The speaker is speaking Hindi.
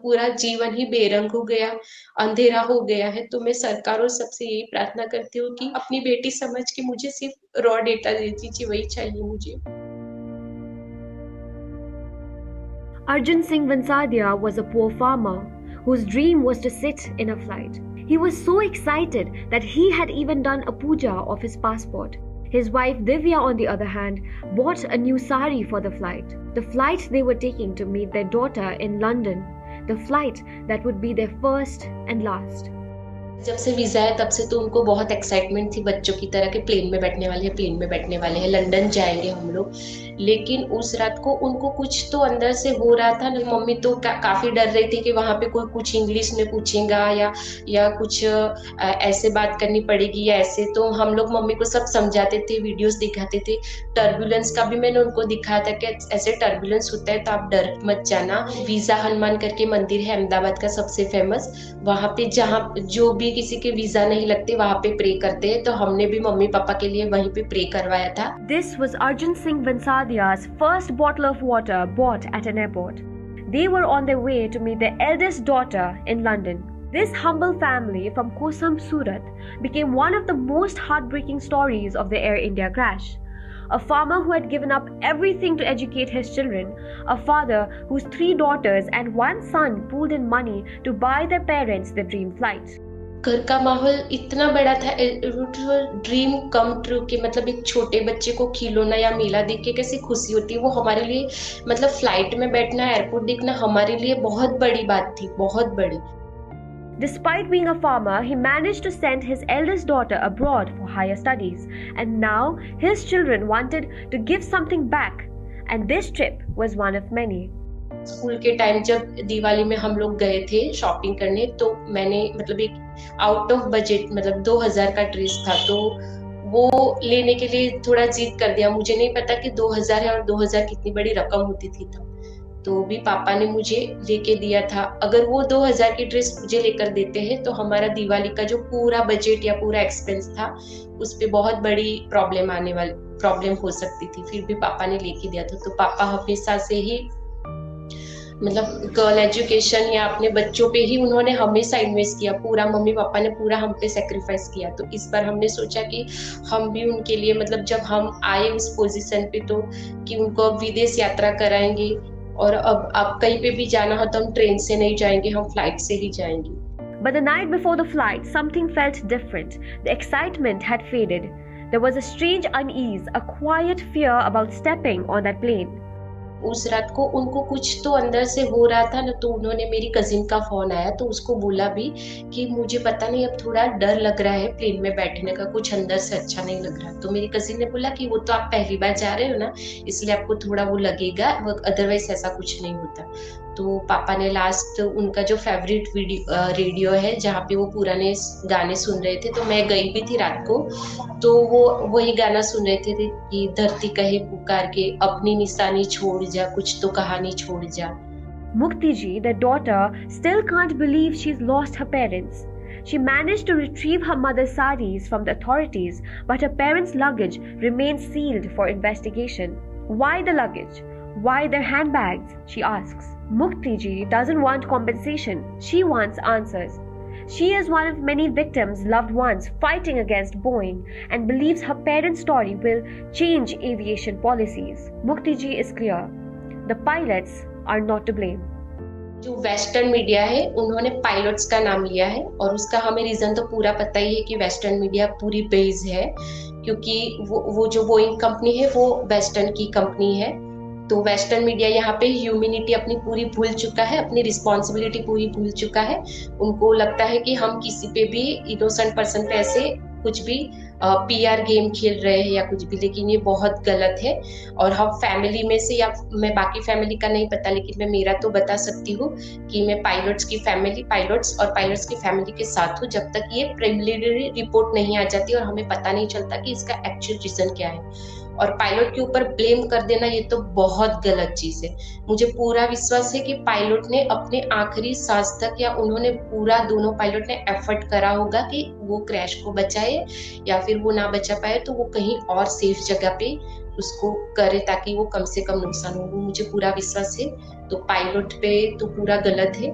पूरा जीवन ही बेरंग हो गया, अंधेरा हो गया है। तो मैं सरकार और सबसे यही प्रार्थना करती हूँ कि अपनी बेटी समझ के मुझे सिर्फ रॉ डेटा दे दीजिए, वही चाहिए मुझे। Arjun Singh Vansadia was a poor farmer whose dream was to sit in a flight. He was so excited that he had even done a puja of his passport. His wife Divya, on the other hand, bought a new sari for the flight they were taking to meet their daughter in London, the flight that would be their first and last. जब से वीजा है तब से तो उनको बहुत एक्साइटमेंट थी बच्चों की तरह के, प्लेन में बैठने वाले हैं, प्लेन में बैठने वाले हैं, लंदन जाएंगे हम लोग। लेकिन उस रात को उनको कुछ तो अंदर से हो रहा था ना, मम्मी तो काफी डर रही थी कि वहां पे कोई कुछ इंग्लिश में पूछेगा या कुछ ऐसे बात करनी पड़ेगी या ऐसे। तो हम लोग मम्मी को सब समझाते थे, वीडियोस दिखाते थे। टर्बुलेंस का भी मैंने उनको दिखाया था कि ऐसे टर्बुलेंस होता है तो आप डर मत जाना। वीजा हनुमान करके मंदिर है अहमदाबाद का सबसे फेमस, वहां पे जहाँ जो भी किसी के वीजा नहीं लगते वहां पे प्रे करते हैं। तो हमने भी मम्मी पापा के लिए वहीं पे प्रे करवाया था। This was Arjun Singh Vansadia's first bottle of water bought at an airport. They were on their way to meet their eldest daughter in London. This humble family from Kosam, Surat became one of the most heartbreaking stories of the Air India crash. A farmer who had given up everything to educate his children, a father whose 3 daughters and 1 son pooled in money to buy their parents their dream flight. घर का माहौल इतना बड़ा था, ड्रीम कम ट्रू के मतलब एक छोटे बच्चे को खिलौना या मेला देख के कैसी खुशी होती है, वो हमारे लिए मतलब फ्लाइट में बैठना, एयरपोर्ट देखना हमारे लिए बहुत बड़ी बात थी, बहुत बड़ी। Despite being a farmer, he managed to send his eldest daughter abroad for higher studies, and now his children wanted to give something back, and this trip was one of many. School के टाइम जब दिवाली में हम लोग गए थे शॉपिंग करने, तो मैंने मतलब एक आउट ऑफ बजट मतलब 2000 का ड्रेस था, तो वो लेने के लिए थोड़ा जिद कर दिया। मुझे नहीं पता कि 2000 है और 2000 कितनी बड़ी रकम होती थी तब। तो भी पापा ने मुझे लेके दिया था। अगर वो 2000 की ड्रेस मुझे लेकर देते हैं तो हमारा दिवाली का जो पूरा बजट या पूरा एक्सपेंस था उस पे बहुत बड़ी प्रॉब्लम हो सकती थी। फिर भी पापा ने लेके दिया था। तो पापा हमेशा से ही मतलब गर्ल एजुकेशन या अपने बच्चों पे ही उन्होंने हमेशा इन्वेस्ट किया, पूरा मम्मी पापा ने पूरा हम पे सेक्रीफाइस किया। तो इस बार हमने सोचा कि हम भी उनके लिए मतलब जब हम आए उस पोजीशन पे तो कि उनको अब विदेश यात्रा कराएंगे, और अब कहीं पे भी जाना हो तो हम ट्रेन से नहीं जाएंगे, हम फ्लाइट से ही जाएंगे। But the night before the flight, something felt different. The excitement had faded. There was a strange unease, a quiet fear about stepping on that plane. उस रात को उनको कुछ तो अंदर से हो रहा था ना, तो उन्होंने मेरी कजिन का फोन आया तो उसको बोला भी कि मुझे पता नहीं अब थोड़ा डर लग रहा है प्लेन में बैठने का, कुछ अंदर से अच्छा नहीं लग रहा। तो मेरी कजिन ने बोला कि वो तो आप पहली बार जा रहे हो ना, इसलिए आपको थोड़ा वो लगेगा, अदरवाइज ऐसा कुछ नहीं होता। तो पापा ने लास्ट उनका जो फेवरेट रेडियो है जहाँ पे वो पुराने गाने सुन रहे थे, तो मैं गई भी थी रात को, तो वो वही गाना सुन रहे थे कि धरती कहे पुकार के अपनी निशानी छोड़ जा, कुछ तो कहानी छोड़ जा। Mukti ji, their daughter, still can't believe she's lost her parents. She managed to retrieve her mother's saris from the authorities, but her parents' luggage remains sealed for investigation. Why the luggage? Why their handbags? She asks. Mukti ji doesn't want compensation. She wants answers. She is one of many victims' loved ones fighting against Boeing and believes her parents' story will change aviation policies. Mukti ji is clear. The pilots are not to blame. जो वेस्टर्न मीडिया है उन्होंने पायलट्स का नाम लिया है, और उसका हमें रीजन तो पूरा पता ही है कि वेस्टर्न मीडिया पूरी बेस है, क्योंकि वो जो बोइंग कंपनी है वो वेस्टर्न की कंपनी है। तो वेस्टर्न मीडिया यहाँ पे ह्यूमैनिटी अपनी पूरी भूल चुका है, अपनी रिस्पॉन्सिबिलिटी पूरी भूल चुका है। उनको लगता है कि हम किसी पे भी इनोसेंट पर्सन पे ऐसे कुछ भी पीआर गेम खेल रहे हैं या कुछ भी, लेकिन ये बहुत गलत है। और हम फैमिली में से, या मैं बाकी फैमिली का नहीं पता, लेकिन मैं मेरा तो बता सकती हूँ कि मैं पायलट्स और पायलट्स की फैमिली के साथ हूँ जब तक ये प्रिलिमिनरी रिपोर्ट नहीं आ जाती और हमें पता नहीं चलता कि इसका एक्चुअल रीजन क्या है। और पायलट के ऊपर ब्लेम कर देना ये तो बहुत गलत चीज है। मुझे पूरा विश्वास है कि पायलट ने अपने आखिरी सांस तक, या उन्होंने पूरा दोनों पायलट ने एफर्ट करा होगा कि वो क्रैश को बचाए, या फिर वो ना बचा पाए तो वो कहीं और सेफ जगह पे उसको करे ताकि वो कम से कम नुकसान हो। वो मुझे पूरा विश्वास है। तो पायलट पे तो पूरा गलत है।